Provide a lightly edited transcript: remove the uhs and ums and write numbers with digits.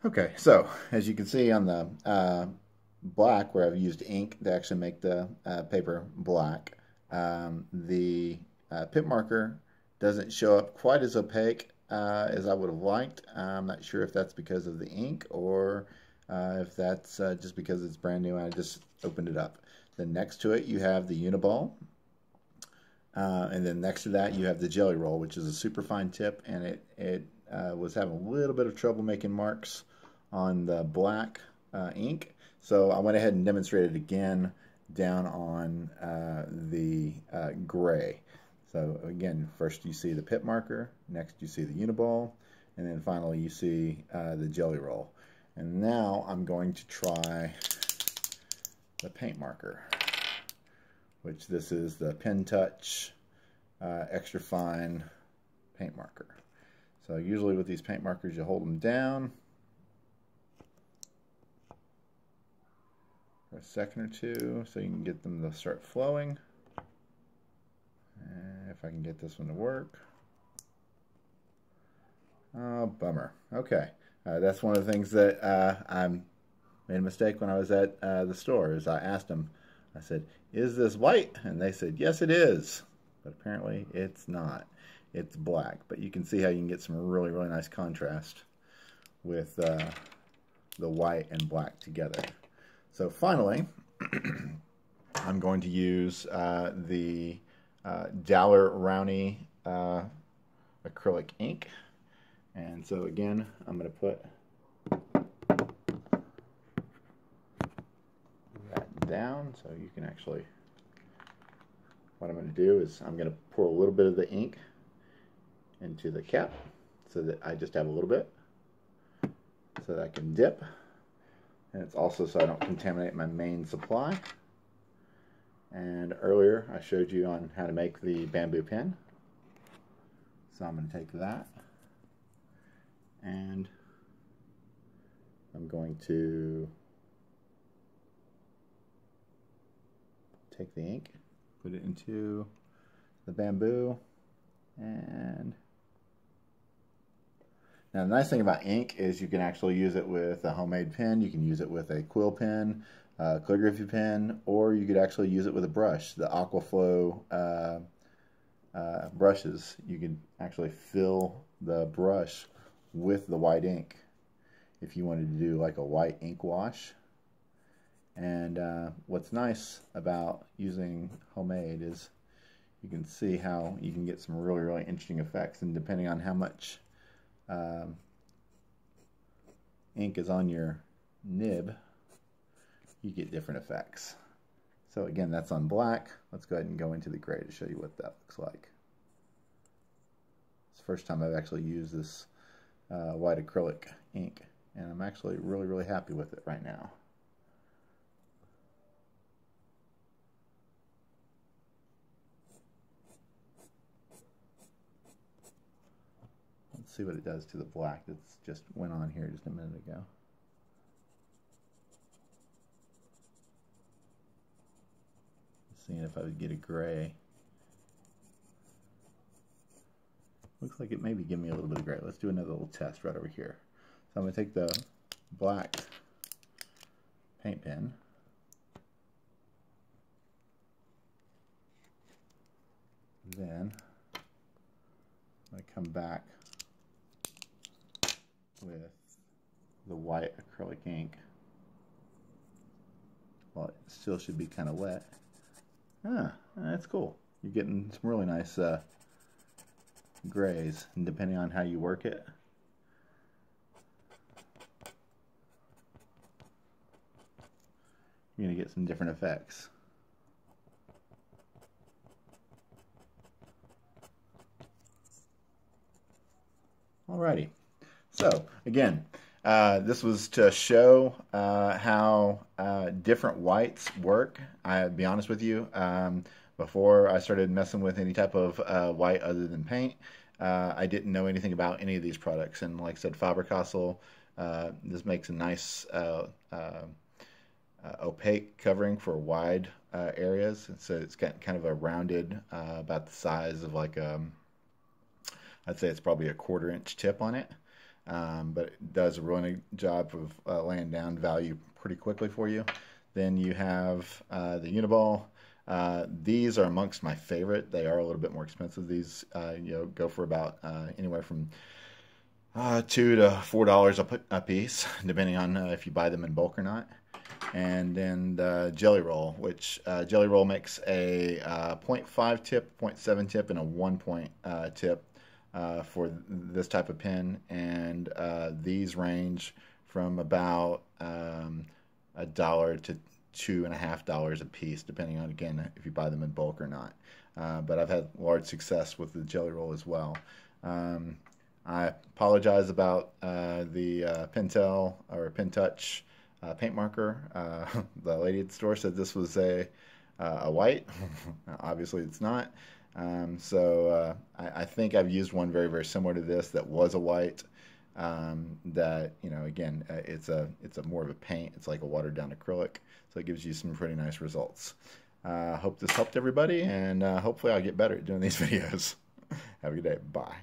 Okay, so as you can see on the black, where I've used ink to actually make the paper black, the pip marker doesn't show up quite as opaque as I would have liked. I'm not sure if that's because of the ink or if that's just because it's brand new and I just opened it up. Then next to it you have the Uniball, and then next to that you have the Jelly Roll, which is a super fine tip, and it was having a little bit of trouble making marks on the black ink. So I went ahead and demonstrated again down on the gray. So again, first you see the pip marker, next you see the Uniball, and then finally you see the Jelly Roll. And now I'm going to try the paint marker, which this is the Pen Touch extra fine paint marker. So usually with these paint markers you hold them down for a second or two so you can get them to start flowing. If I can get this one to work. Oh, bummer. Okay, that's one of the things that I made a mistake when I was at the store. Is I asked them, I said, "Is this white?" And they said, "Yes, it is." But apparently it's not. It's black. But you can see how you can get some really, really nice contrast with the white and black together. So finally, I'm going to use the Daler-Rowney acrylic ink. And so again, I'm going to put that down so you can actually, what I'm going to do is I'm going to pour a little bit of the ink into the cap so that I just have a little bit so that I can dip. And it's also so I don't contaminate my main supply. And earlier I showed you on how to make the bamboo pen. So I'm going to take that and I'm going to take the ink, put it into the bamboo, and now the nice thing about ink is you can actually use it with a homemade pen, you can use it with a quill pen, calligraphy pen, or you could actually use it with a brush. The Aquaflow brushes, you can actually fill the brush with the white ink if you wanted to do like a white ink wash. And what's nice about using homemade is you can see how you can get some really, really interesting effects, and depending on how much ink is on your nib, you get different effects. So again, that's on black. Let's go ahead and go into the gray to show you what that looks like. It's the first time I've actually used this white acrylic ink, and I'm actually really, really happy with it right now. Let's see what it does to the black that's just went on here just a minute ago. Seeing if I would get a gray. Looks like it maybe give me a little bit of gray. Let's do another little test right over here. So I'm going to take the black paint pen, then I'm going to come back with the white acrylic ink. Well, it still should be kind of wet. Ah, that's cool. You're getting some really nice grays, and depending on how you work it, you're going to get some different effects. Alrighty. So again, this was to show how different whites work. I'll be honest with you, before I started messing with any type of white other than paint, I didn't know anything about any of these products. And like I said, Faber-Castell, this makes a nice opaque covering for wide areas. And so it's got kind of a rounded, about the size of like I'd say it's probably a 1/4 inch tip on it. but it does a really good job of laying down value pretty quickly for you. Then you have the Uniball. These are amongst my favorite. They are a little bit more expensive. These go for about anywhere from $2 to $4 a piece, depending on if you buy them in bulk or not. And then the Jelly Roll, which Jelly Roll makes a 0.5 tip, 0.7 tip, and a 1 point tip for this type of pen. And these range from about $1 to $2.50 a piece, depending on, again, if you buy them in bulk or not. But I've had large success with the Jelly Roll as well. I apologize about the Pentel or Pentouch paint marker. The lady at the store said this was a white. Obviously, it's not. I think I've used one very, very similar to this that was a white. That again, it's a more of a paint. It's like a watered down acrylic, so it gives you some pretty nice results. Hope this helped everybody, and hopefully I'll get better at doing these videos. Have a good day. Bye.